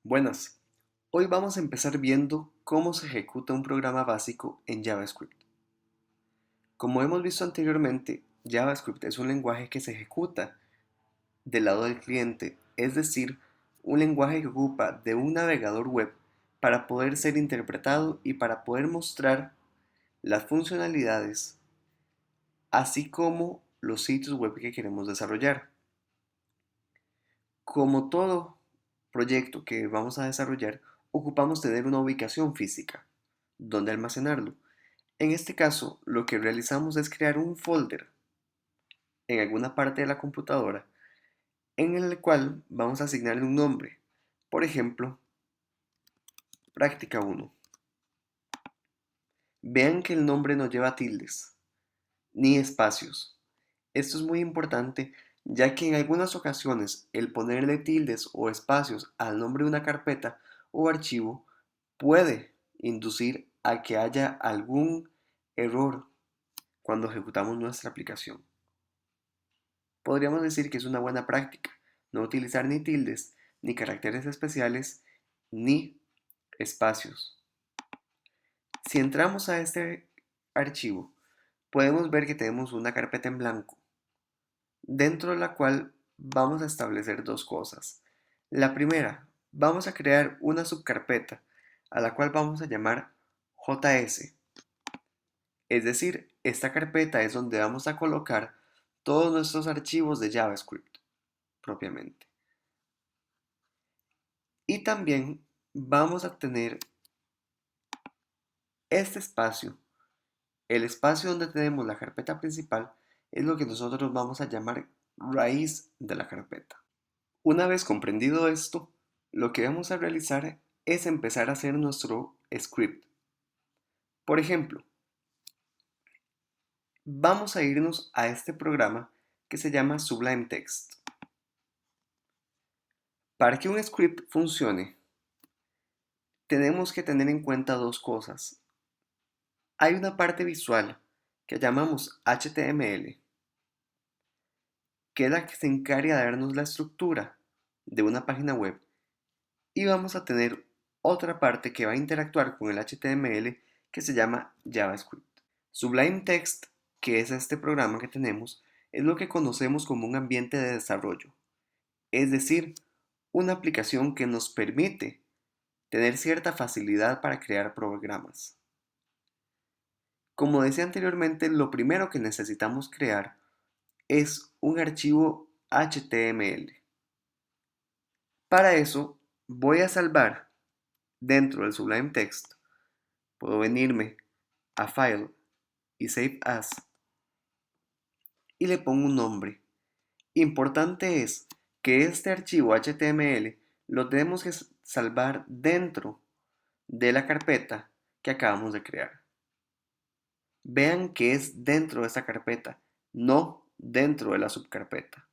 Buenas, hoy vamos a empezar viendo cómo se ejecuta un programa básico en JavaScript. Como hemos visto anteriormente, JavaScript es un lenguaje que se ejecuta del lado del cliente, es decir, un lenguaje que ocupa de un navegador web para poder ser interpretado y para poder mostrar las funcionalidades, así como los sitios web que queremos desarrollar. Como todo proyecto que vamos a desarrollar, ocupamos tener una ubicación física donde almacenarlo. En este caso, lo que realizamos es crear un folder en alguna parte de la computadora en el cual vamos a asignarle un nombre. Por ejemplo, práctica 1. Vean que el nombre no lleva tildes ni espacios. Esto es muy importante ya que en algunas ocasiones el ponerle tildes o espacios al nombre de una carpeta o archivo puede inducir a que haya algún error cuando ejecutamos nuestra aplicación. Podríamos decir que es una buena práctica no utilizar ni tildes, ni caracteres especiales, ni espacios. Si entramos a este archivo, podemos ver que tenemos una carpeta en blanco, dentro de la cual vamos a establecer dos cosas. La primera, vamos a crear una subcarpeta a la cual vamos a llamar JS. Es decir, esta carpeta es donde vamos a colocar todos nuestros archivos de JavaScript propiamente. Y también vamos a tener este espacio, el espacio donde tenemos la carpeta principal, es lo que nosotros vamos a llamar raíz de la carpeta. Una vez comprendido esto, lo que vamos a realizar es empezar a hacer nuestro script. Por ejemplo, vamos a irnos a este programa que se llama Sublime Text. Para que un script funcione, tenemos que tener en cuenta dos cosas. Hay una parte visual que llamamos HTML, que es la que se encarga de darnos la estructura de una página web, y vamos a tener otra parte que va a interactuar con el HTML que se llama JavaScript. Sublime Text, que es este programa que tenemos, es lo que conocemos como un ambiente de desarrollo, es decir, una aplicación que nos permite tener cierta facilidad para crear programas. Como decía anteriormente, lo primero que necesitamos crear es un archivo HTML. Para eso voy a salvar dentro del Sublime Text, puedo venirme a File y Save As y le pongo un nombre. Importante es que este archivo HTML lo tenemos que salvar dentro de la carpeta que acabamos de crear. Vean que es dentro de esta carpeta, no dentro de la subcarpeta.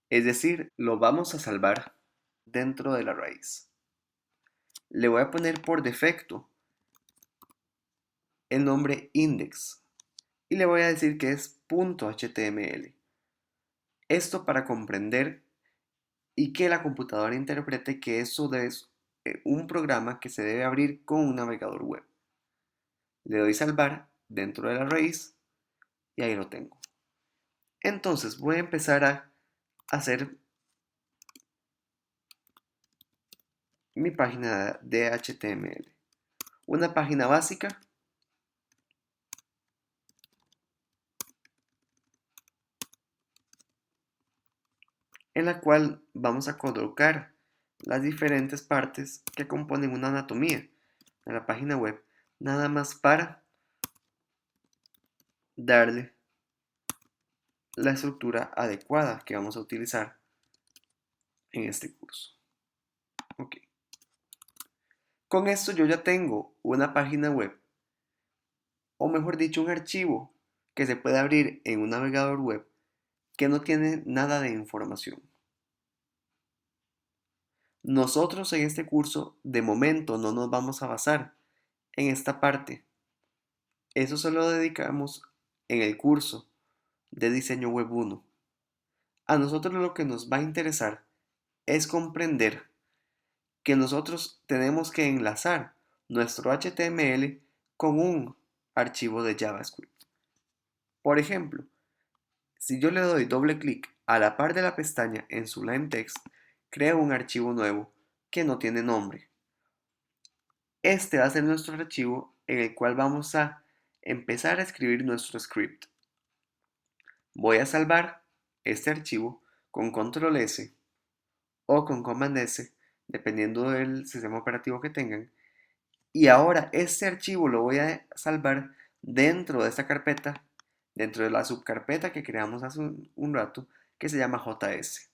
Es decir, lo vamos a salvar dentro de la raíz. Le voy a poner por defecto el nombre index y le voy a decir que es .html. Esto para comprender y que la computadora interprete que eso es un programa que se debe abrir con un navegador web. Le doy salvar dentro de la raíz y ahí lo tengo. Entonces voy a empezar a hacer mi página de HTML. Una página básica en la cual vamos a colocar las diferentes partes que componen una anatomía de la página web, nada más para darle la estructura adecuada que vamos a utilizar en este curso. Ok. Con esto yo ya tengo una página web, o mejor dicho, un archivo que se puede abrir en un navegador web que no tiene nada de información. Nosotros en este curso de momento no nos vamos a basar en esta parte. Eso se lo dedicamos en el curso de diseño web 1. A nosotros lo que nos va a interesar es comprender que nosotros tenemos que enlazar nuestro HTML con un archivo de JavaScript. Por ejemplo, si yo le doy doble clic a la par de la pestaña en Sublime Text, creo un archivo nuevo que no tiene nombre. Este va a ser nuestro archivo en el cual vamos a empezar a escribir nuestro script. Voy a salvar este archivo con Control S o con Command S, dependiendo del sistema operativo que tengan. Y ahora este archivo lo voy a salvar dentro de esta carpeta, dentro de la subcarpeta que creamos hace un rato, que se llama JS.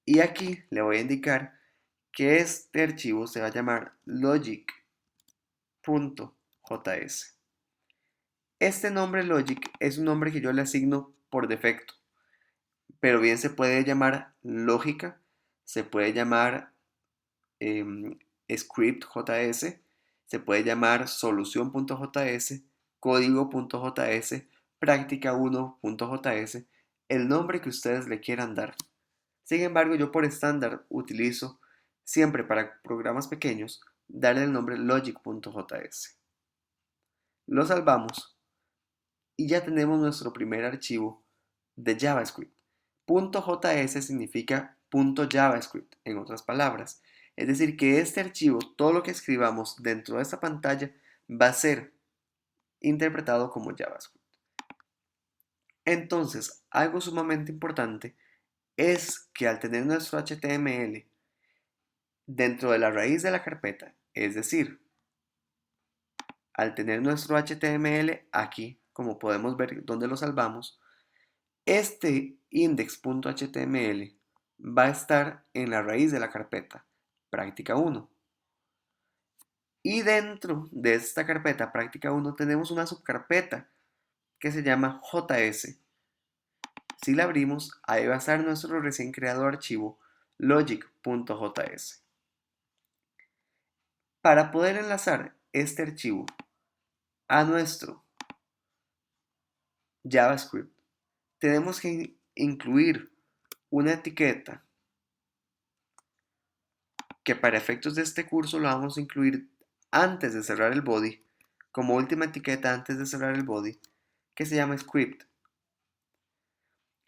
Y aquí le voy a indicar que este archivo se va a llamar logic.js. Este nombre logic es un nombre que yo le asigno por defecto, pero bien se puede llamar lógica, se puede llamar script.js, se puede llamar solución.js, código.js, práctica1.js, el nombre que ustedes le quieran dar. Sin embargo, yo por estándar utilizo siempre para programas pequeños darle el nombre logic.js. Lo salvamos y ya tenemos nuestro primer archivo de JavaScript. .js significa .javascript, en otras palabras. Es decir, que este archivo, todo lo que escribamos dentro de esta pantalla, va a ser interpretado como JavaScript. Entonces, algo sumamente importante es que al tener nuestro HTML dentro de la raíz de la carpeta, es decir, al tener nuestro HTML aquí, como podemos ver donde lo salvamos, este index.html va a estar en la raíz de la carpeta práctica 1. Y dentro de esta carpeta práctica 1 tenemos una subcarpeta que se llama JS. Si la abrimos, ahí va a estar nuestro recién creado archivo logic.js. Para poder enlazar este archivo a nuestro JavaScript, tenemos que incluir una etiqueta que para efectos de este curso lo vamos a incluir antes de cerrar el body, como última etiqueta antes de cerrar el body, que se llama script.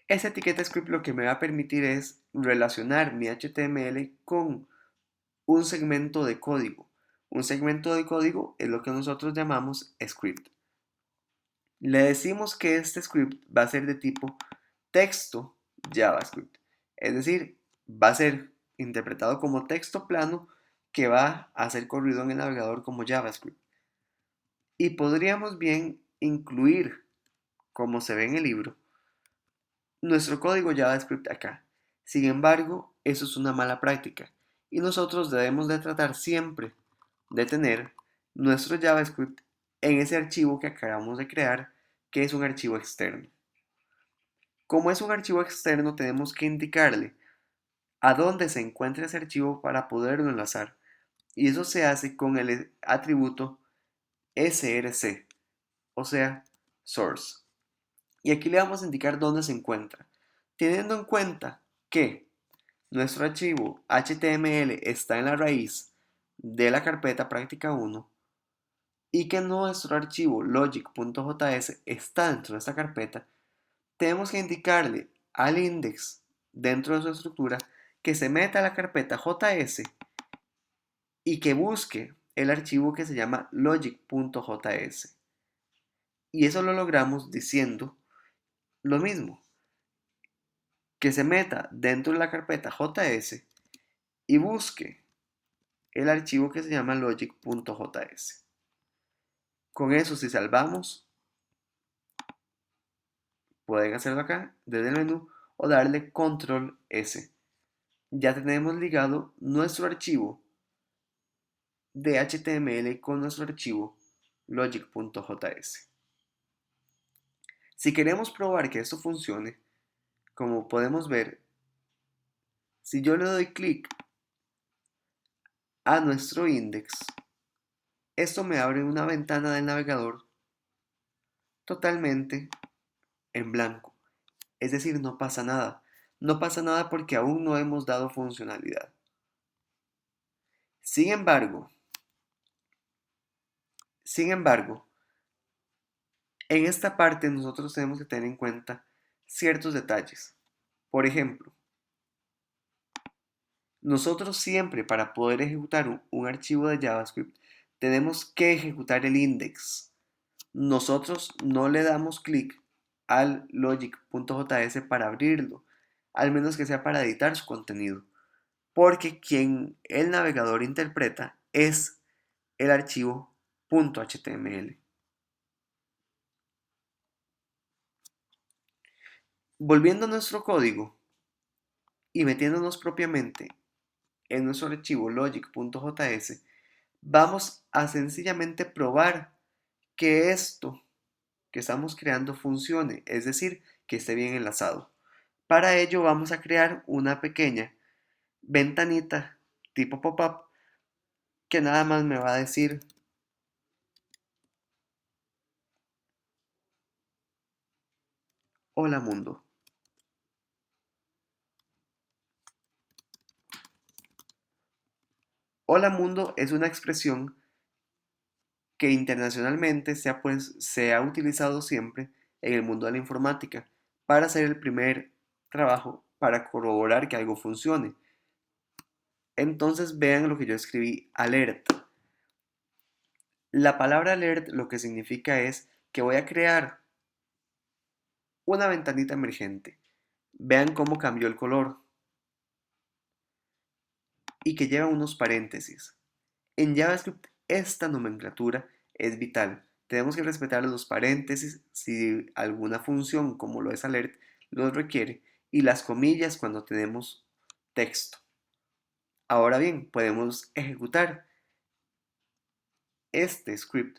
Esa etiqueta script lo que me va a permitir es relacionar mi HTML con un segmento de código. Un segmento de código es lo que nosotros llamamos script. Le decimos que este script va a ser de tipo texto JavaScript. Es decir, va a ser interpretado como texto plano que va a ser corrido en el navegador como JavaScript. Y podríamos bien incluir, como se ve en el libro, nuestro código JavaScript acá. Sin embargo, eso es una mala práctica y nosotros debemos de tratar siempre de tener nuestro JavaScript en ese archivo que acabamos de crear, que es un archivo externo. Como es un archivo externo, tenemos que indicarle a dónde se encuentra ese archivo para poderlo enlazar. Y eso se hace con el atributo src, o sea, source. Y aquí le vamos a indicar dónde se encuentra, teniendo en cuenta que nuestro archivo HTML está en la raíz de la carpeta práctica 1 y que nuestro archivo logic.js está dentro de esta carpeta. Tenemos que indicarle al index dentro de su estructura que se meta a la carpeta JS y que busque el archivo que se llama logic.js. Y eso lo logramos diciendo lo mismo, que se meta dentro de la carpeta JS y busque el archivo que se llama logic.js. Con eso, si salvamos, pueden hacerlo acá desde el menú o darle control S. Ya tenemos ligado nuestro archivo de HTML con nuestro archivo logic.js. Si queremos probar que esto funcione, como podemos ver, si yo le doy clic a nuestro index, esto me abre una ventana del navegador totalmente en blanco. Es decir, no pasa nada. No pasa nada porque aún no hemos dado funcionalidad. Sin embargo, sin embargo, en esta parte nosotros tenemos que tener en cuenta ciertos detalles. Por ejemplo, nosotros siempre para poder ejecutar un archivo de JavaScript tenemos que ejecutar el index. Nosotros no le damos clic al logic.js para abrirlo, al menos que sea para editar su contenido, porque quien el navegador interpreta es el archivo .html. Volviendo a nuestro código y metiéndonos propiamente en nuestro archivo logic.js, vamos a sencillamente probar que esto que estamos creando funcione, es decir, que esté bien enlazado. Para ello vamos a crear una pequeña ventanita tipo pop-up que nada más me va a decir hola mundo. Hola mundo es una expresión que internacionalmente se ha utilizado siempre en el mundo de la informática para hacer el primer trabajo para corroborar que algo funcione. Entonces vean lo que yo escribí, alert. La palabra alert lo que significa es que voy a crear una ventanita emergente. Vean cómo cambió el color y que lleva unos paréntesis. En JavaScript esta nomenclatura es vital. Tenemos que respetar los paréntesis si alguna función como lo es alert los requiere y las comillas cuando tenemos texto. Ahora bien, podemos ejecutar este script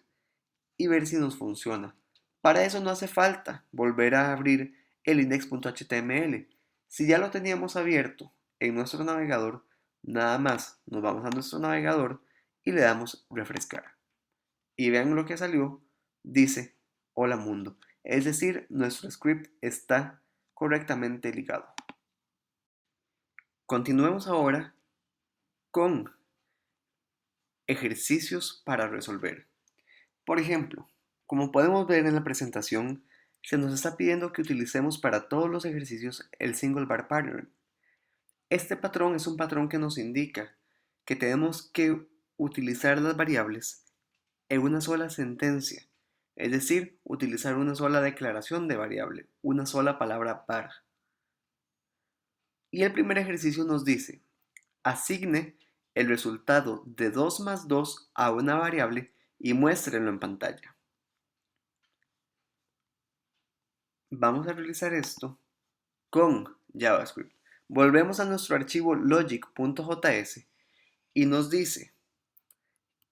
y ver si nos funciona. Para eso no hace falta volver a abrir el index.html. Si ya lo teníamos abierto en nuestro navegador, nada más nos vamos a nuestro navegador y le damos refrescar. Y vean lo que salió, dice hola mundo. Es decir, nuestro script está correctamente ligado. Continuemos ahora con ejercicios para resolver. Por ejemplo, como podemos ver en la presentación, se nos está pidiendo que utilicemos para todos los ejercicios el single bar pattern. Este patrón es un patrón que nos indica que tenemos que utilizar las variables en una sola sentencia, es decir, utilizar una sola declaración de variable, una sola palabra var. Y el primer ejercicio nos dice, asigne el resultado de 2 más 2 a una variable y muéstrenlo en pantalla. Vamos a realizar esto con JavaScript. Volvemos a nuestro archivo logic.js y nos dice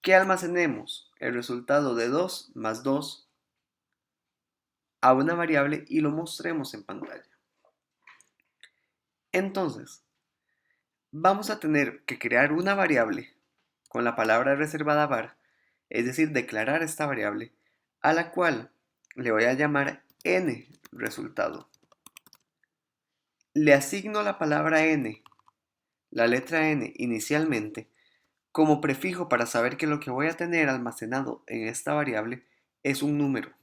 que almacenemos el resultado de 2 más 2 a una variable y lo mostremos en pantalla. Entonces, vamos a tener que crear una variable con la palabra reservada var, es decir, declarar esta variable, a la cual le voy a llamar n resultado. Le asigno la palabra n, la letra n inicialmente, como prefijo para saber que lo que voy a tener almacenado en esta variable es un número,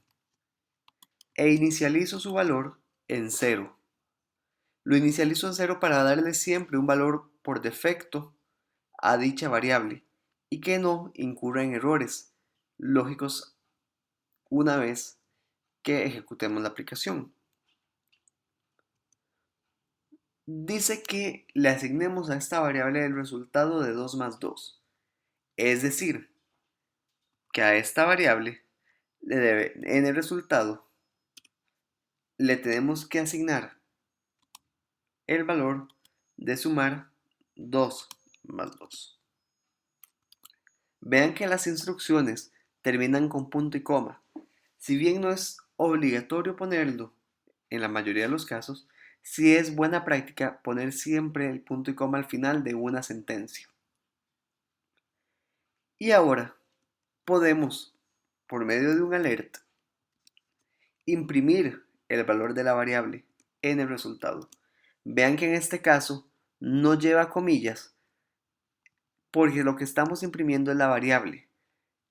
e inicializo su valor en 0. Lo inicializo en 0 para darle siempre un valor por defecto a dicha variable y que no incurra en errores lógicos una vez que ejecutemos la aplicación. Dice que le asignemos a esta variable el resultado de 2 más 2. Es decir, que a esta variable en el resultado le tenemos que asignar el valor de sumar 2 más 2. Vean que las instrucciones terminan con punto y coma. Si bien no es obligatorio ponerlo en la mayoría de los casos, sí es buena práctica poner siempre el punto y coma al final de una sentencia. Y ahora podemos, por medio de un alert, imprimir el valor de la variable en el resultado. Vean que en este caso no lleva comillas porque lo que estamos imprimiendo es la variable.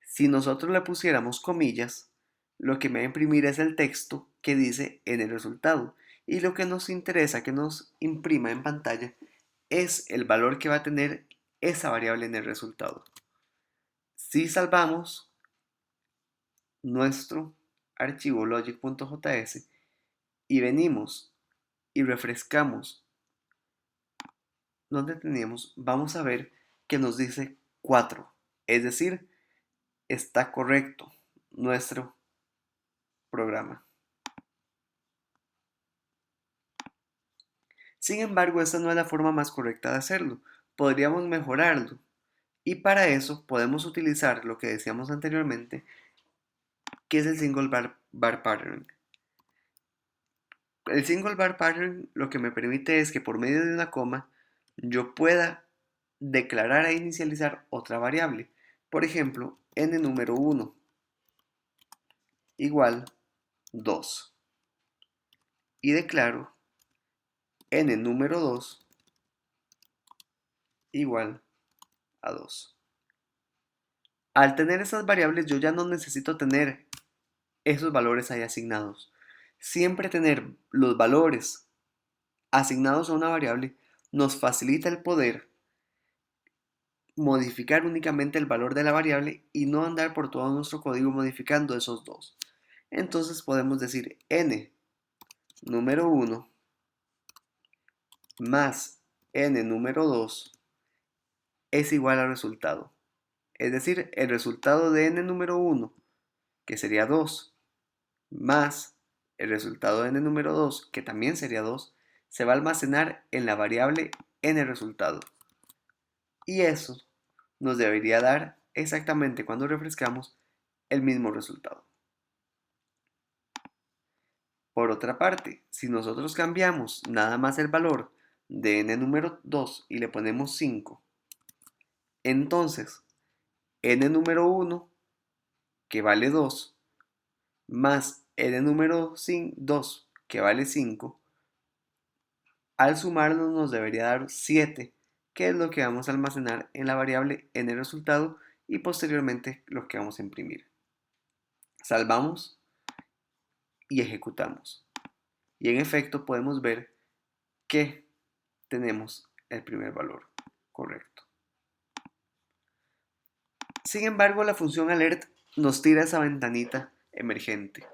Si nosotros le pusiéramos comillas, lo que me va a imprimir es el texto que dice en el resultado. Y lo que nos interesa que nos imprima en pantalla es el valor que va a tener esa variable en el resultado. Si salvamos nuestro archivo logic.js y venimos y refrescamos donde teníamos, vamos a ver que nos dice 4, es decir, está correcto nuestro programa. Sin embargo, esta no es la forma más correcta de hacerlo. Podríamos mejorarlo. Y para eso podemos utilizar lo que decíamos anteriormente, que es el single bar pattern. El single bar pattern lo que me permite es que por medio de una coma yo pueda declarar e inicializar otra variable. Por ejemplo, n número 1 igual 2. Y declaro n número 2 igual a 2. Al tener estas variables yo ya no necesito tener esos valores ahí asignados. Siempre tener los valores asignados a una variable nos facilita el poder modificar únicamente el valor de la variable y no andar por todo nuestro código modificando esos dos. Entonces podemos decir n número 1 más n número 2 es igual al resultado. Es decir, el resultado de n número 1, que sería 2, más el resultado de n número 2, que también sería 2, se va a almacenar en la variable en el resultado. Y eso nos debería dar exactamente cuando refrescamos el mismo resultado. Por otra parte, si nosotros cambiamos nada más el valor de n número 2 y le ponemos 5, entonces n número 1, que vale 2, más n número 2, que vale 5, al sumarlo nos debería dar 7, que es lo que vamos a almacenar en la variable en el resultado y posteriormente lo que vamos a imprimir. Salvamos y ejecutamos. Y en efecto podemos ver que tenemos el primer valor correcto. Sin embargo, la función alert nos tira esa ventanita emergente.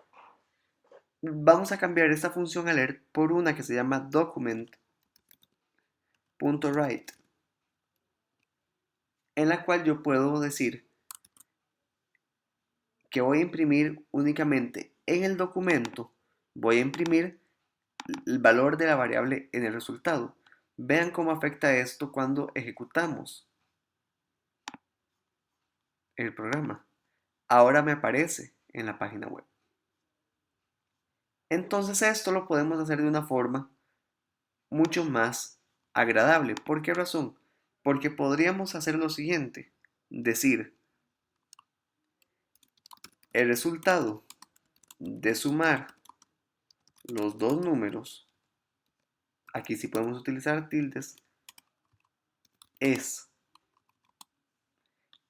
Vamos a cambiar esta función alert por una que se llama document.write, en la cual yo puedo decir que voy a imprimir únicamente en el documento, voy a imprimir el valor de la variable en el resultado. Vean cómo afecta esto cuando ejecutamos el programa. Ahora me aparece en la página web. Entonces esto lo podemos hacer de una forma mucho más agradable. ¿Por qué razón? Porque podríamos hacer lo siguiente, decir el resultado de sumar los dos números, aquí sí podemos utilizar tildes, es,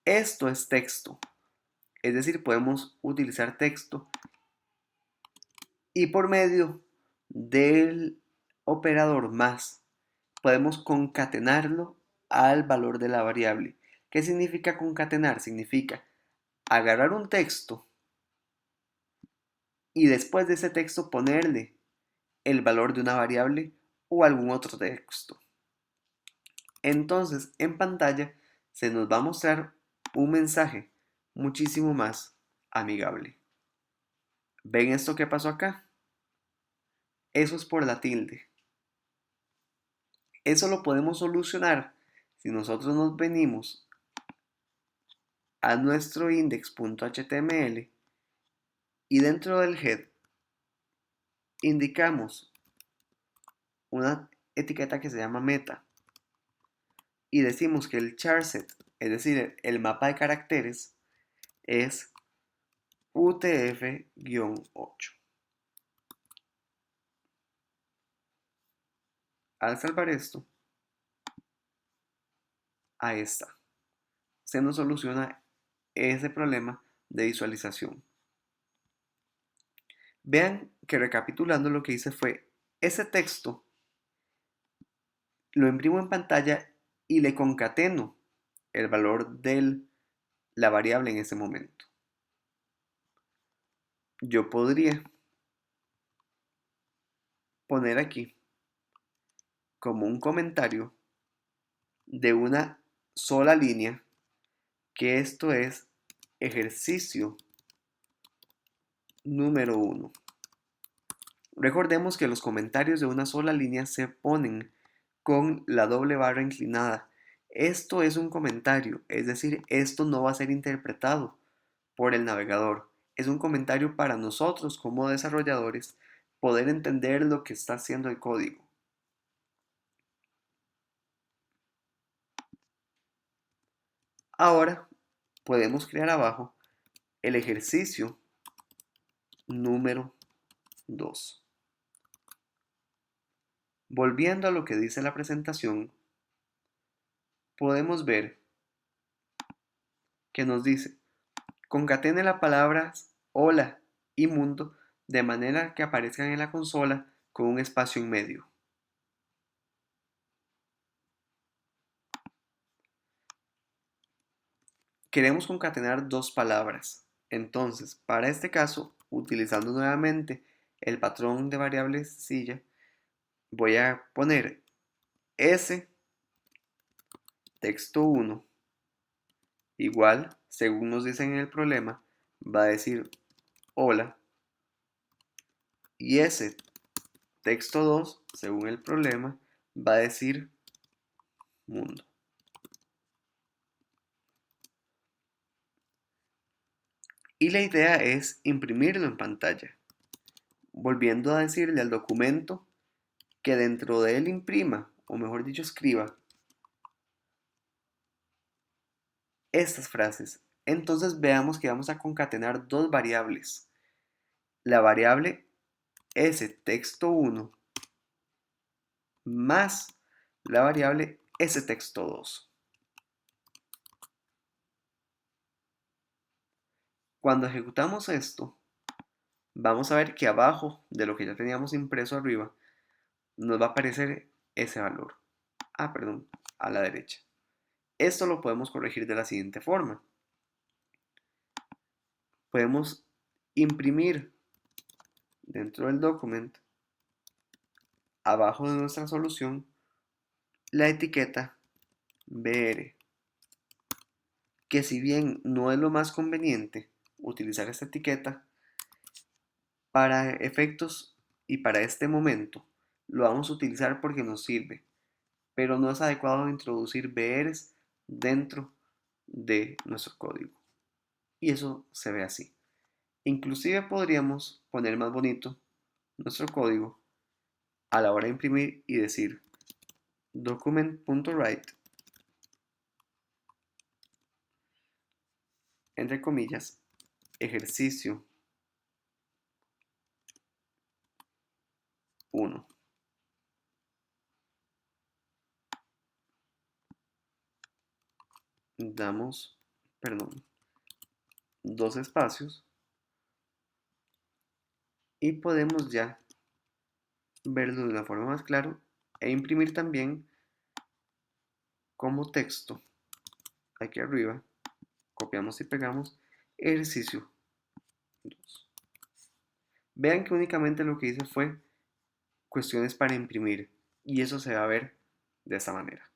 esto es texto, es decir, podemos utilizar texto y por medio del operador más podemos concatenarlo al valor de la variable. ¿Qué significa concatenar? Significa agarrar un texto y después de ese texto ponerle el valor de una variable o algún otro texto. Entonces en pantalla se nos va a mostrar un mensaje muchísimo más amigable. ¿Ven esto que pasó acá? Eso es por la tilde. Eso lo podemos solucionar si nosotros nos venimos a nuestro index.html y dentro del head indicamos una etiqueta que se llama meta y decimos que el charset, es decir, el mapa de caracteres, es UTF-8. Al salvar esto, ahí está. se nos soluciona ese problema de visualización. Vean que recapitulando lo que hice fue, ese texto lo imprimo en pantalla y le concateno el valor de la variable en ese momento. Yo podría poner aquí como un comentario de una sola línea que esto es ejercicio número 1. Recordemos que los comentarios de una sola línea se ponen con la doble barra inclinada. Esto es un comentario, es decir, esto no va a ser interpretado por el navegador. Es un comentario para nosotros como desarrolladores poder entender lo que está haciendo el código. Ahora podemos crear abajo el ejercicio número 2. Volviendo a lo que dice la presentación, podemos ver que nos dice, concatene las palabras hola y mundo de manera que aparezcan en la consola con un espacio en medio. Queremos concatenar dos palabras. Entonces, para este caso, utilizando nuevamente el patrón de variable silla, voy a poner s texto 1 igual, según nos dice en el problema, va a decir hola, y ese texto 2, según el problema, va a decir mundo. Y la idea es imprimirlo en pantalla, volviendo a decirle al documento que dentro de él imprima, o mejor dicho, escriba estas frases. Entonces veamos que vamos a concatenar dos variables. La variable sText1 más la variable sText2. Cuando ejecutamos esto, vamos a ver que abajo de lo que ya teníamos impreso arriba, nos va a aparecer ese valor. Perdón, a la derecha. Esto lo podemos corregir de la siguiente forma. Podemos imprimir dentro del documento, abajo de nuestra solución, la etiqueta BR, que si bien no es lo más conveniente utilizar esta etiqueta, para efectos y para este momento lo vamos a utilizar porque nos sirve, pero no es adecuado introducir BRs dentro de nuestro código. Y eso se ve así. Inclusive podríamos poner más bonito nuestro código a la hora de imprimir y decir document.write entre comillas ejercicio 1. Damos, perdón, dos espacios y podemos ya verlo de una forma más clara e imprimir también como texto aquí arriba. Copiamos y pegamos ejercicio 2. Vean que únicamente lo que hice fue cuestiones para imprimir y eso se va a ver de esta manera.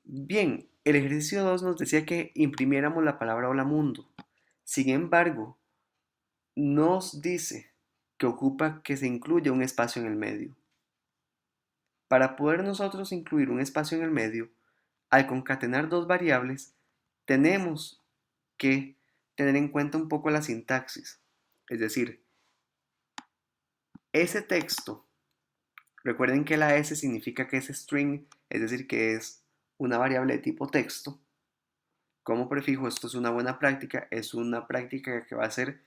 Bien, el ejercicio 2 nos decía que imprimiéramos la palabra hola mundo. Sin embargo, nos dice que ocupa que se incluya un espacio en el medio. Para poder nosotros incluir un espacio en el medio, al concatenar dos variables, tenemos que tener en cuenta un poco la sintaxis. Es decir, ese texto, recuerden que la S significa que es string, es decir, que es una variable de tipo texto. Como prefijo, esto es una buena práctica, es una práctica que va a ser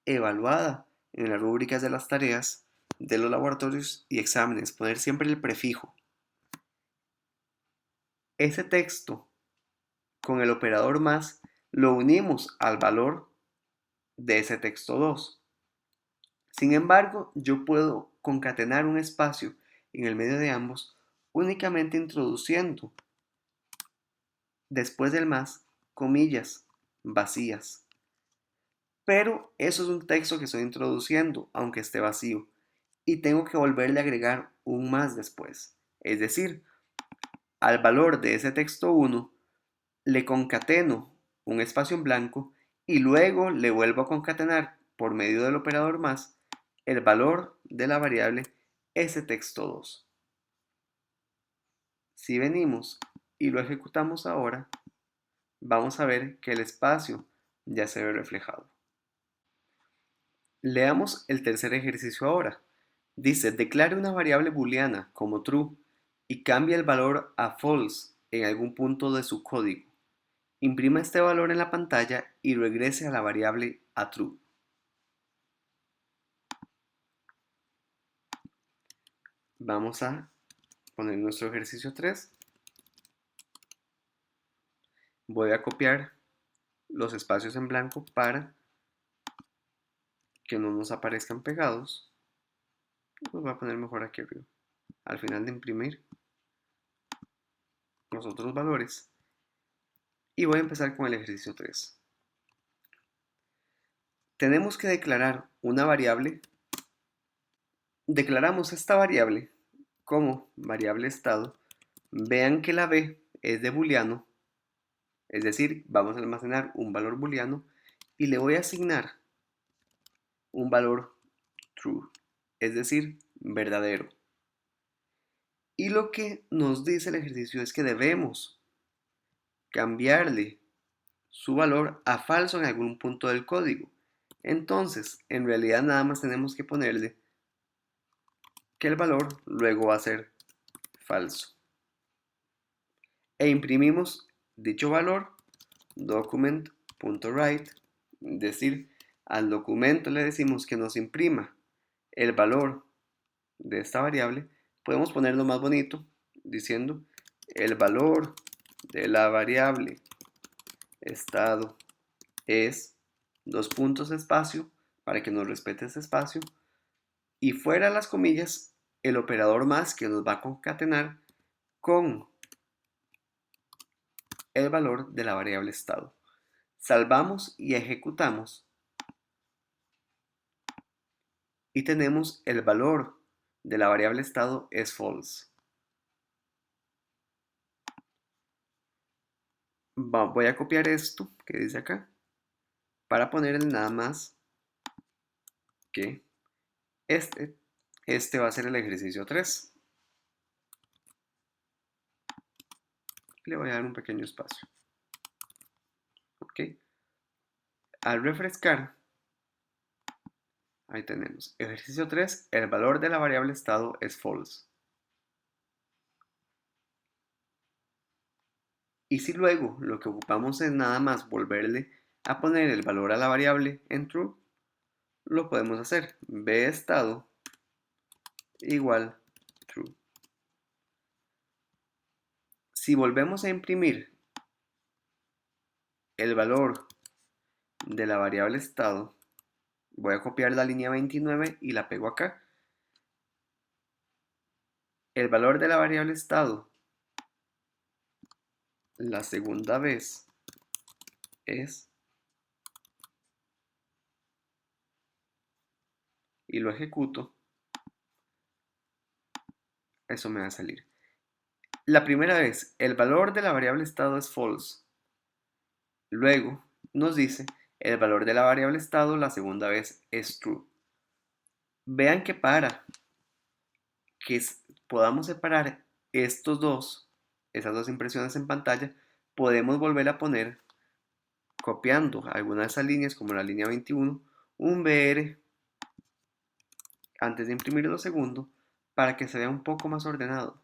evaluada en las rúbricas de las tareas de los laboratorios y exámenes, poner siempre el prefijo. Ese texto con el operador más lo unimos al valor de ese texto 2. Sin embargo, yo puedo concatenar un espacio en el medio de ambos únicamente introduciendo después del más comillas vacías. Pero eso es un texto que estoy introduciendo, aunque esté vacío, y tengo que volverle a agregar un más después. Es decir, al valor de ese texto 1 le concateno un espacio en blanco y luego le vuelvo a concatenar por medio del operador más el valor de la variable ese texto 2. Si venimos y lo ejecutamos ahora, vamos a ver que el espacio ya se ve reflejado. Leamos el tercer ejercicio ahora. Dice, declare una variable booleana como true y cambia el valor a false en algún punto de su código. Imprima este valor en la pantalla y regrese a la variable a true. Vamos a poner nuestro ejercicio 3. Voy a copiar los espacios en blanco para que no nos aparezcan pegados. Los voy a poner mejor aquí arriba. Al final de imprimir los otros valores. Y voy a empezar con el ejercicio 3. Tenemos que declarar una variable. Declaramos esta variable como variable estado. Vean que la b es de booleano, es decir, vamos a almacenar un valor booleano y le voy a asignar un valor true, es decir, verdadero. Y lo que nos dice el ejercicio es que debemos cambiarle su valor a falso en algún punto del código. Entonces, en realidad nada más tenemos que ponerle que el valor luego va a ser falso. E imprimimos dicho valor document.write, es decir, al documento le decimos que nos imprima el valor de esta variable. Podemos ponerlo más bonito diciendo el valor de la variable estado es dos puntos espacio para que nos respete ese espacio y fuera las comillas el operador más que nos va a concatenar con el valor de la variable estado. Salvamos y ejecutamos y tenemos el valor de la variable estado es false. Voy a copiar esto que dice acá para ponerle nada más que este va a ser el ejercicio 3. Le voy a dar un pequeño espacio. Ok. Al refrescar, ahí tenemos. Ejercicio 3, el valor de la variable estado es false. Y si luego lo que ocupamos es nada más volverle a poner el valor a la variable en true, lo podemos hacer. B estado igual true. Si volvemos a imprimir el valor de la variable estado, voy a copiar la línea 29 y la pego acá. El valor de la variable estado la segunda vez es, y lo ejecuto, eso me va a salir. La primera vez, el valor de la variable estado es false. Luego nos dice, el valor de la variable estado la segunda vez es true. Vean que para que podamos separar esas dos impresiones en pantalla, podemos volver a poner, copiando alguna de esas líneas, como la línea 21, un BR antes de imprimir lo segundo, para que se vea un poco más ordenado.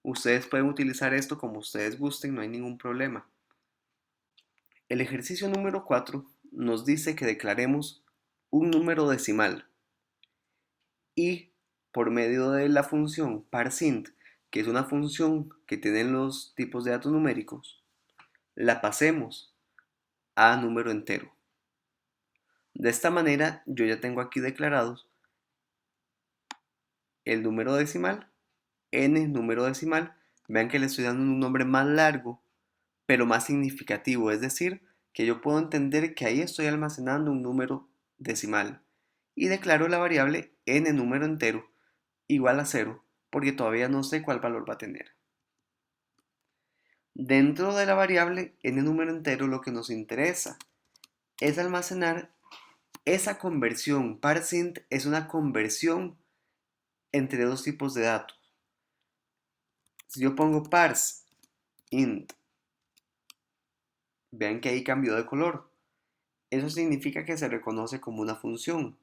Ustedes pueden utilizar esto como ustedes gusten, no hay ningún problema. El ejercicio número 4 nos dice que declaremos un número decimal y por medio de la función parseInt, que es una función que tiene los tipos de datos numéricos, la pasemos a número entero. De esta manera yo ya tengo aquí declarados el número decimal, n número decimal. Vean que le estoy dando un nombre más largo, pero más significativo, es decir, que yo puedo entender que ahí estoy almacenando un número decimal. Y declaro la variable n número entero igual a 0, porque todavía no sé cuál valor va a tener. Dentro de la variable n número entero lo que nos interesa es almacenar esa conversión. ParseInt es una conversión entre dos tipos de datos. Si yo pongo parseInt, vean que ahí cambió de color. Eso significa que se reconoce como una función.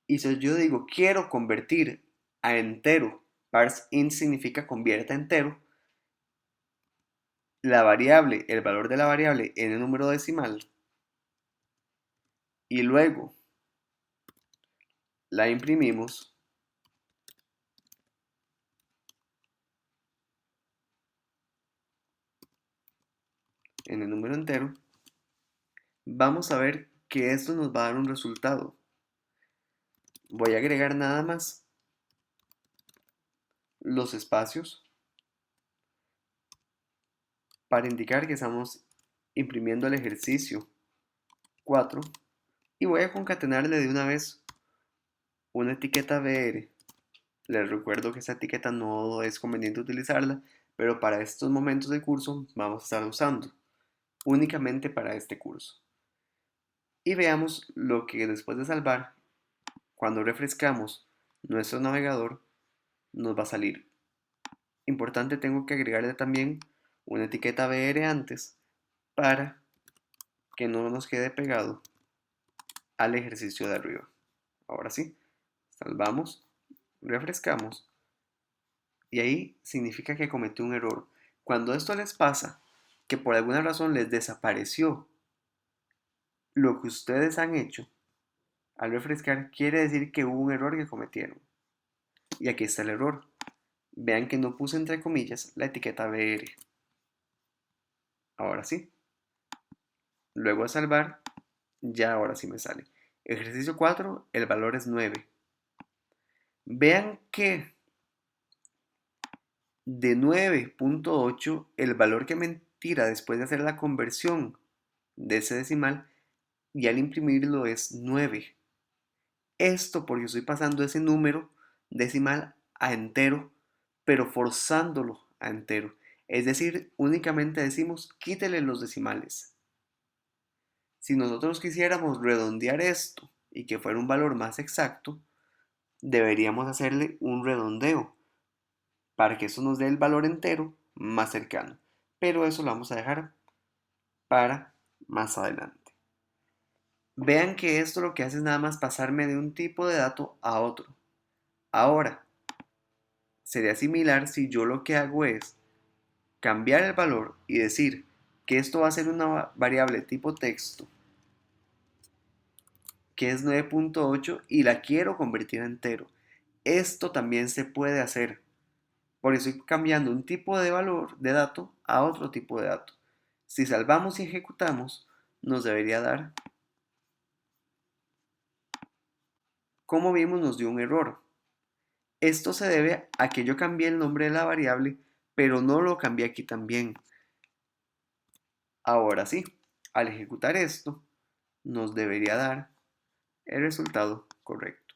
Y si yo digo quiero convertir a entero, parseInt significa convierta a entero, la variable, el valor de la variable en el número decimal, y luego la imprimimos, en el número entero, vamos a ver que esto nos va a dar un resultado. Voy a agregar nada más los espacios para indicar que estamos imprimiendo el ejercicio 4 y voy a concatenarle de una vez una etiqueta BR. Les recuerdo que esta etiqueta no es conveniente utilizarla, pero para estos momentos del curso vamos a estar usando únicamente para este curso. Y veamos lo que después de salvar, cuando refrescamos nuestro navegador, nos va a salir. Importante, tengo que agregarle también una etiqueta BR antes para que no nos quede pegado al ejercicio de arriba. Ahora sí, salvamos, refrescamos y ahí significa que cometí un error. Cuando esto les pasa, que por alguna razón les desapareció lo que ustedes han hecho, al refrescar quiere decir que hubo un error que cometieron. Y aquí está el error. Vean que no puse entre comillas la etiqueta BR. Ahora sí. Luego de salvar, ya ahora sí me sale. Ejercicio 4, el valor es 9. Vean que de 9.8, el valor que me tira después de hacer la conversión de ese decimal, y al imprimirlo es 9. Esto porque estoy pasando ese número decimal a entero, pero forzándolo a entero. Es decir, únicamente decimos quítele los decimales. Si nosotros quisiéramos redondear esto y que fuera un valor más exacto, deberíamos hacerle un redondeo para que eso nos dé el valor entero más cercano. Pero eso lo vamos a dejar para más adelante. Vean que esto lo que hace es nada más pasarme de un tipo de dato a otro. Ahora, sería similar si yo lo que hago es cambiar el valor y decir que esto va a ser una variable tipo texto que es 9.8 y la quiero convertir a entero. Esto también se puede hacer. Por eso estoy cambiando un tipo de valor de dato a otro tipo de dato. Si salvamos y ejecutamos, nos debería dar, como vimos, nos dio un error. Esto se debe a que yo cambié el nombre de la variable, pero no lo cambié aquí también. Ahora sí, al ejecutar esto, nos debería dar el resultado correcto.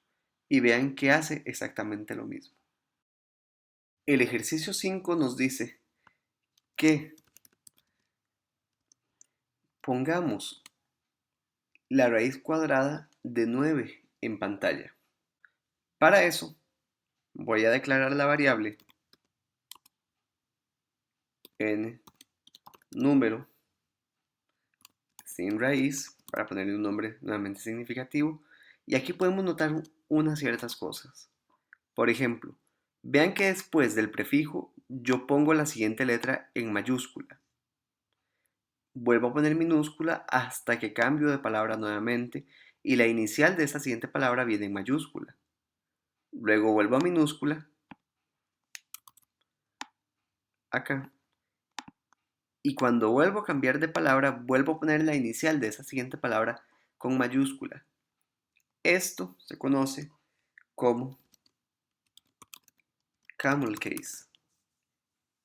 Y vean que hace exactamente lo mismo. El ejercicio 5 nos dice que pongamos la raíz cuadrada de 9 en pantalla. Para eso, voy a declarar la variable n número sin raíz, para ponerle un nombre nuevamente significativo, y aquí podemos notar unas ciertas cosas. Por ejemplo, vean que después del prefijo yo pongo la siguiente letra en mayúscula. Vuelvo a poner minúscula hasta que cambio de palabra nuevamente y la inicial de esta siguiente palabra viene en mayúscula. Luego vuelvo a minúscula, acá, Y cuando vuelvo a cambiar de palabra, vuelvo a poner la inicial de esa siguiente palabra con mayúscula. Esto se conoce como camel case.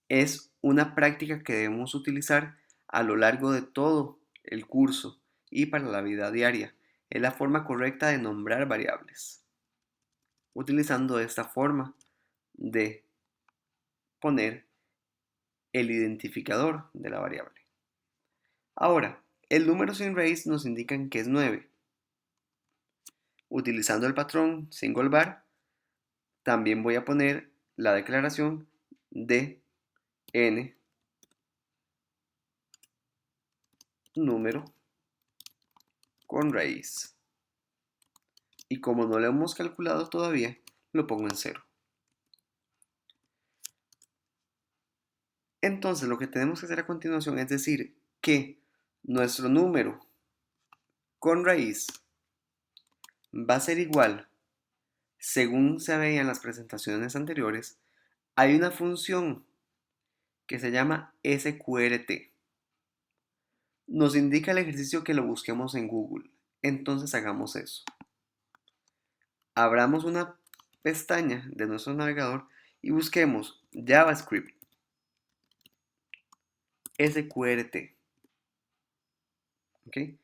Es una práctica que debemos utilizar a lo largo de todo el curso y para la vida diaria. Es la forma correcta de nombrar variables. Utilizando esta forma de poner el identificador de la variable. Ahora, el número sin raíz nos indica que es 9. Utilizando el patrón single var, también voy a poner la declaración de n número con raíz. Y como no lo hemos calculado todavía, lo pongo en 0. Entonces lo que tenemos que hacer a continuación es decir que nuestro número con raíz va a ser igual, según se veía en las presentaciones anteriores, hay una función que se llama sqrt. Nos indica el ejercicio que lo busquemos en Google. Entonces hagamos eso. Abramos una pestaña de nuestro navegador y busquemos JavaScript sqrt. ¿Okay?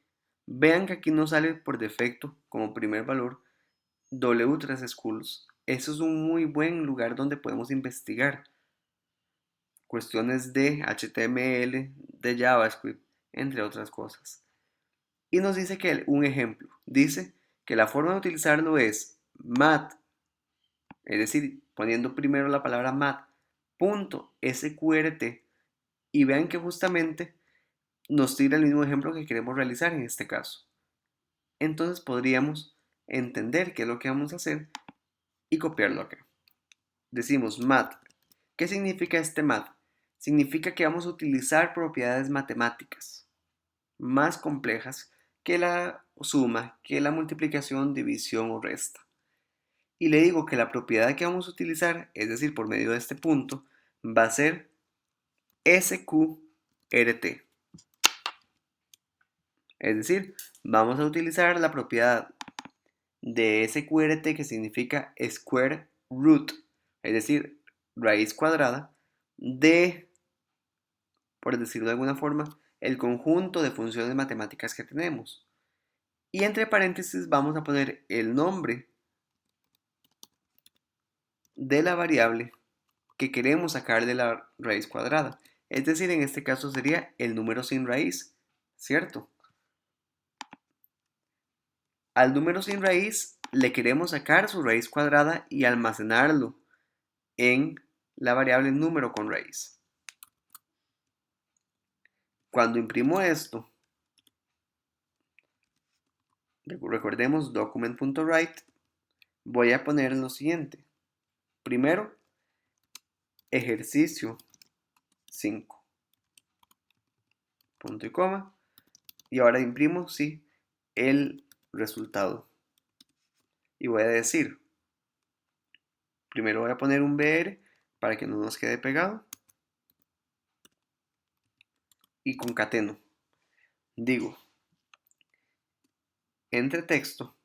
Vean que aquí nos sale por defecto como primer valor W3 Schools. Eso es un muy buen lugar donde podemos investigar cuestiones de HTML, de JavaScript, entre otras cosas. Y nos dice que un ejemplo, dice que la forma de utilizarlo es mat, es decir, poniendo primero la palabra mat.sqrt, y vean que justamente nos tira el mismo ejemplo que queremos realizar en este caso. Entonces podríamos entender qué es lo que vamos a hacer y copiarlo acá. Decimos mat. ¿Qué significa este mat? Significa que vamos a utilizar propiedades matemáticas más complejas que la suma, que la multiplicación, división o resta. Y le digo que la propiedad que vamos a utilizar, es decir, por medio de este punto, va a ser SQRT. Es decir, vamos a utilizar la propiedad de SQRT que significa square root, es decir, raíz cuadrada de, por decirlo de alguna forma, el conjunto de funciones matemáticas que tenemos. Y entre paréntesis vamos a poner el nombre de la variable que queremos sacar de la raíz cuadrada. Es decir, en este caso sería el número sin raíz, ¿cierto? Al número sin raíz le queremos sacar su raíz cuadrada y almacenarlo en la variable número con raíz. Cuando imprimo esto, recordemos document.write, voy a poner lo siguiente. Primero, ejercicio 5, punto y coma, y ahora imprimo, sí, el resultado. Y voy a decir, primero voy a poner un BR para que no nos quede pegado. Y concateno. Digo, entre texto,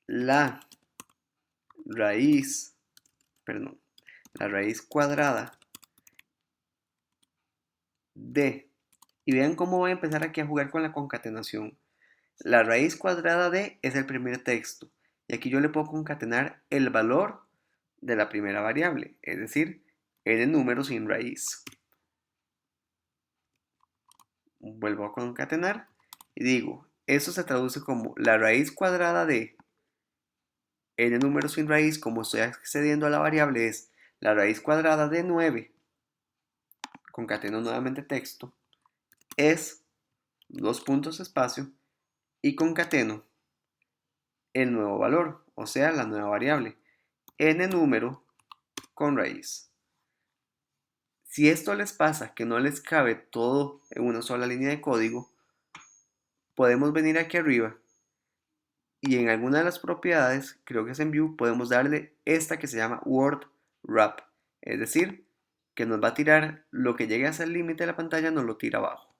la raíz, perdón, la raíz cuadrada de, y vean cómo voy a empezar aquí a jugar con la concatenación. La raíz cuadrada de es el primer texto, y aquí yo le puedo concatenar el valor de la primera variable, es decir, el número sin raíz. Vuelvo a concatenar y digo, eso se traduce como la raíz cuadrada de n número sin raíz, como estoy accediendo a la variable, es la raíz cuadrada de 9, concateno nuevamente texto, es dos puntos espacio y concateno el nuevo valor, o sea, la nueva variable, n número con raíz. Si esto les pasa que no les cabe todo en una sola línea de código, podemos venir aquí arriba y en alguna de las propiedades, creo que es en View, podemos darle esta que se llama Word Wrap, es decir, que nos va a tirar lo que llegue hasta el límite de la pantalla, nos lo tira abajo.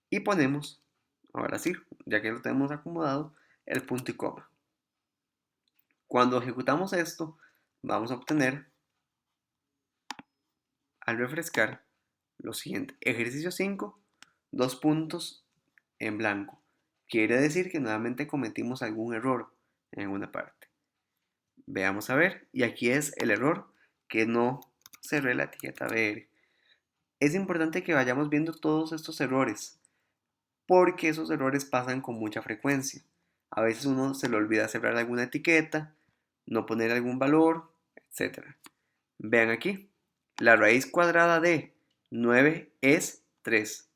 Y ponemos, ahora sí, ya que lo tenemos acomodado, el punto y coma. Cuando ejecutamos esto, vamos a obtener, al refrescar, lo siguiente: ejercicio 5, dos puntos en blanco. Quiere decir que nuevamente cometimos algún error en una parte. Veamos a ver, y aquí es el error, que no cerré la etiqueta BR. Es importante que vayamos viendo todos estos errores, porque esos errores pasan con mucha frecuencia. A veces uno se le olvida cerrar alguna etiqueta, no poner algún valor, etc. Vean aquí, la raíz cuadrada de 9 es 3.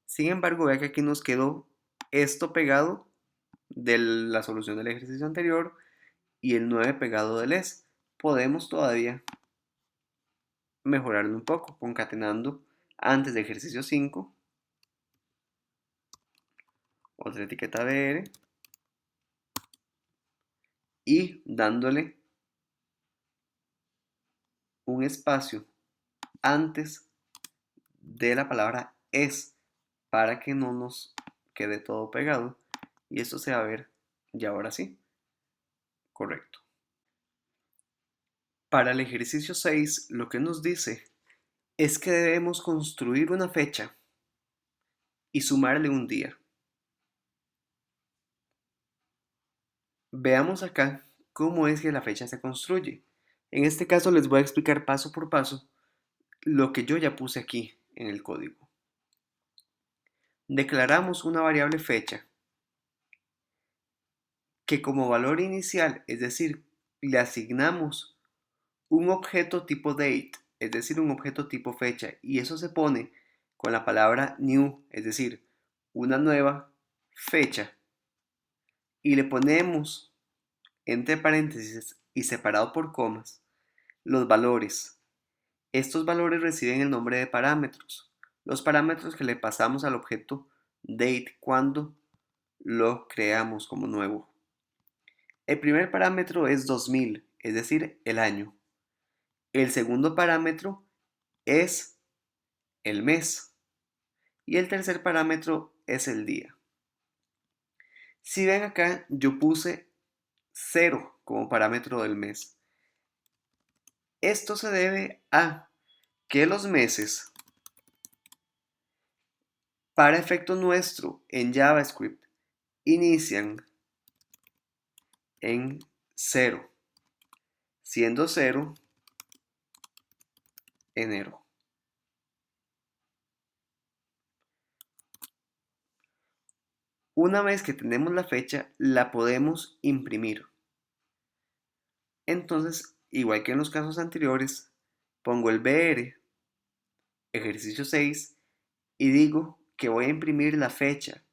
Sin embargo, vean que aquí nos quedó esto pegado de la solución del ejercicio anterior y el 9 pegado del es. Podemos todavía mejorarlo un poco, concatenando antes de ejercicio 5, otra etiqueta BR, y dándole un espacio antes de la palabra es, para que no nos quede todo pegado, y esto se va a ver ya ahora sí, correcto. Para el ejercicio 6, lo que nos dice es que debemos construir una fecha y sumarle un día. Veamos acá cómo es que la fecha se construye. En este caso les voy a explicar paso por paso lo que yo ya puse aquí en el código. Declaramos una variable fecha que como valor inicial, es decir, le asignamos un objeto tipo date, es decir, un objeto tipo fecha, y eso se pone con la palabra new, es decir, una nueva fecha, y le ponemos entre paréntesis y separado por comas los valores. Estos valores reciben el nombre de parámetros, los parámetros que le pasamos al objeto date cuando lo creamos como nuevo. El primer parámetro es 2000, es decir, el año. El segundo parámetro es el mes. Y el tercer parámetro es el día. Si ven acá, yo puse 0 como parámetro del mes. Esto se debe a que los meses, para efecto nuestro en JavaScript, inician en 0, siendo 0 enero. Una vez que tenemos la fecha, la podemos imprimir. Entonces, igual que en los casos anteriores, pongo el BR, ejercicio 6, y digo que voy a imprimir la fecha.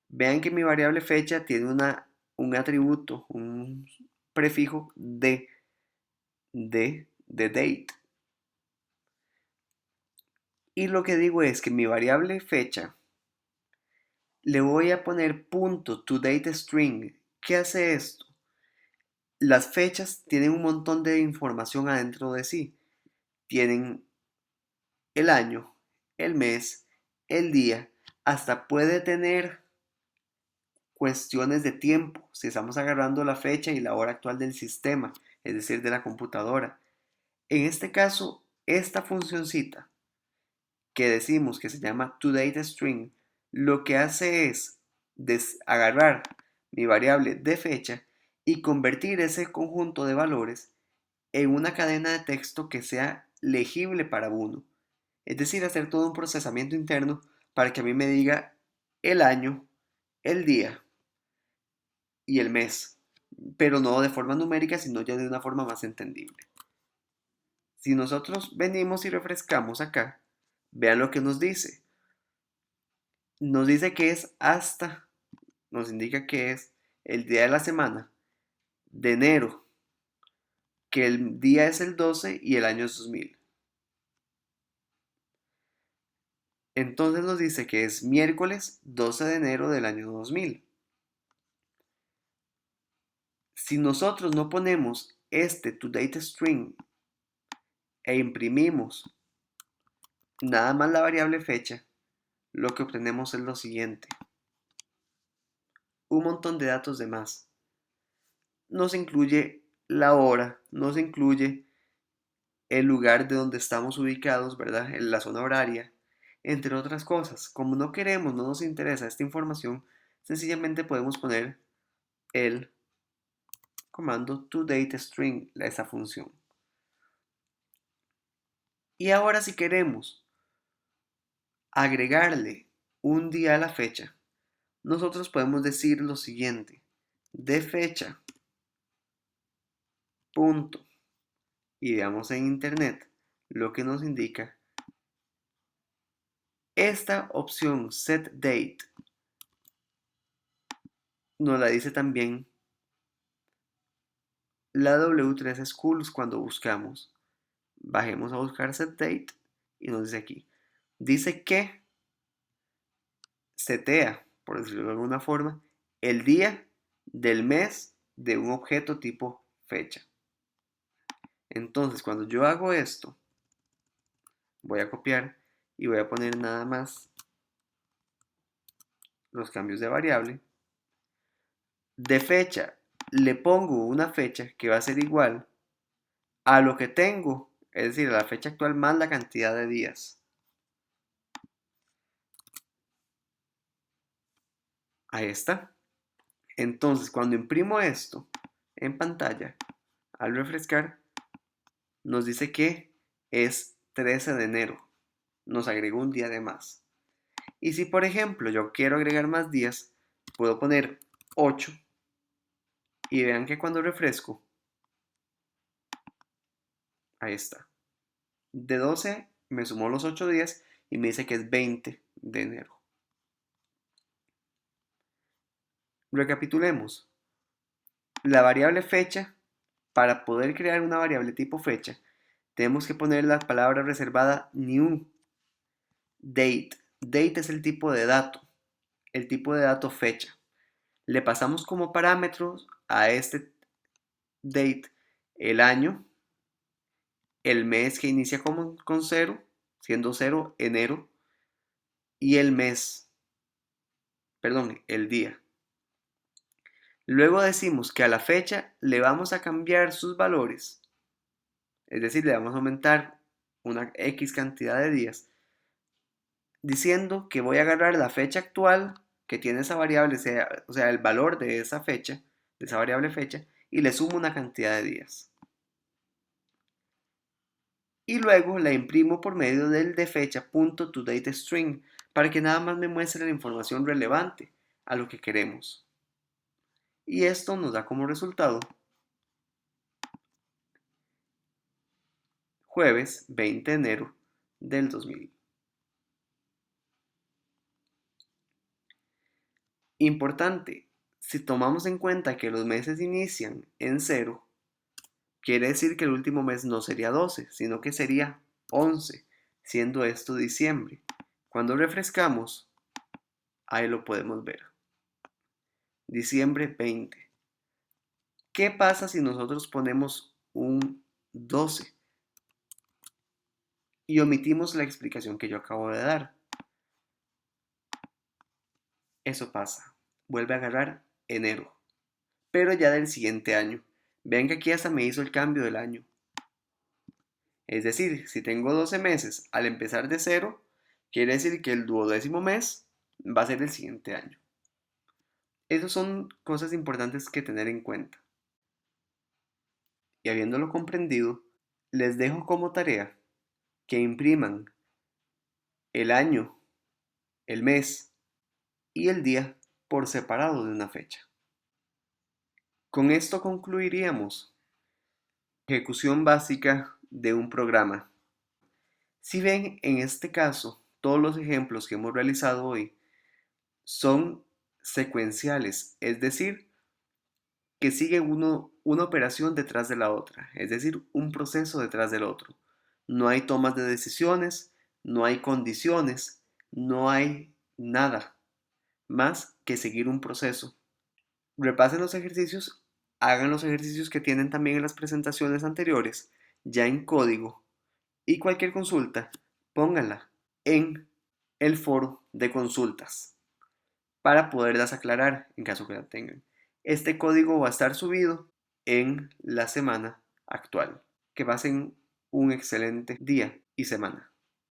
Vean que mi variable fecha tiene un atributo, un prefijo de date. Y lo que digo es que mi variable fecha le voy a poner punto toDateString. ¿Qué hace esto? Las fechas tienen un montón de información adentro de sí. Tienen el año, el mes, el día, hasta puede tener cuestiones de tiempo, si estamos agarrando la fecha y la hora actual del sistema, es decir, de la computadora. En este caso, esta funcioncita que decimos que se llama toDateString, lo que hace es agarrar mi variable de fecha y convertir ese conjunto de valores en una cadena de texto que sea legible para uno. Es decir, hacer todo un procesamiento interno para que a mí me diga el año, el día y el mes, pero no de forma numérica, sino ya de una forma más entendible. Si nosotros venimos y refrescamos acá, vean lo que nos dice. Nos dice que es hasta, nos indica que es el día de la semana de enero, que el día es el 12 y el año es 2000. Entonces nos dice que es miércoles 12 de enero del año 2000. Si nosotros no ponemos este toDateString e imprimimos nada más la variable fecha, lo que obtenemos es lo siguiente: un montón de datos de más. No se incluye la hora, no se incluye el lugar de donde estamos ubicados, ¿verdad? En la zona horaria, entre otras cosas. Como no queremos, no nos interesa esta información, sencillamente podemos poner el comando toDateString, esa función. Y ahora si queremos agregarle un día a la fecha, nosotros podemos decir lo siguiente: de fecha, punto, y veamos en internet lo que nos indica. Esta opción setDate nos la dice también la W3 Schools cuando buscamos. Bajemos a buscar setDate y nos dice aquí. Dice que setea, por decirlo de alguna forma, el día del mes de un objeto tipo fecha. Entonces, cuando yo hago esto, voy a copiar y voy a poner nada más los cambios de variable. De fecha le pongo una fecha que va a ser igual a lo que tengo, es decir, a la fecha actual más la cantidad de días. Ahí está. Entonces, cuando imprimo esto en pantalla, al refrescar, nos dice que es 13 de enero. Nos agregó un día de más. Y si, por ejemplo, yo quiero agregar más días, puedo poner 8. Y vean que cuando refresco, ahí está. De 12 me sumó los 8 días y me dice que es 20 de enero. Recapitulemos. La variable fecha, para poder crear una variable tipo fecha, tenemos que poner la palabra reservada new. Date. Date es el tipo de dato. El tipo de dato fecha. Le pasamos como parámetros a este date el año, el mes que inicia con 0, siendo 0 enero, y el mes, perdón, el día. Luego decimos que a la fecha le vamos a cambiar sus valores, es decir, le vamos a aumentar una X cantidad de días, diciendo que voy a agarrar la fecha actual que tiene esa variable, o sea, el valor de esa fecha, de esa variable fecha, y le sumo una cantidad de días. Y luego la imprimo por medio del defecha.toDateString para que nada más me muestre la información relevante a lo que queremos. Y esto nos da como resultado jueves 20 de enero del 2000. Importante, si tomamos en cuenta que los meses inician en 0, quiere decir que el último mes no sería 12, sino que sería 11, siendo esto diciembre. Cuando refrescamos, ahí lo podemos ver. Diciembre 20. ¿Qué pasa si nosotros ponemos un 12 y omitimos la explicación que yo acabo de dar? Eso pasa. Vuelve a agarrar enero, pero ya del siguiente año. Vean que aquí hasta me hizo el cambio del año. Es decir, si tengo 12 meses al empezar de 0, quiere decir que el 12º mes va a ser el siguiente año. Esas son cosas importantes que tener en cuenta. Y habiéndolo comprendido, les dejo como tarea que impriman el año, el mes y el día por separado de una fecha. Con esto concluiríamos ejecución básica de un programa. Si ven, en este caso, todos los ejemplos que hemos realizado hoy son secuenciales, es decir, que sigue una operación detrás de la otra, es decir, un proceso detrás del otro. No hay tomas de decisiones, no hay condiciones, no hay nada más que seguir un proceso. Repasen los ejercicios Hagan los ejercicios que tienen también en las presentaciones anteriores, ya en código, y cualquier consulta, pónganla en el foro de consultas para poderlas aclarar en caso que la tengan. Este código va a estar subido en la semana actual. Que pasen un excelente día y semana.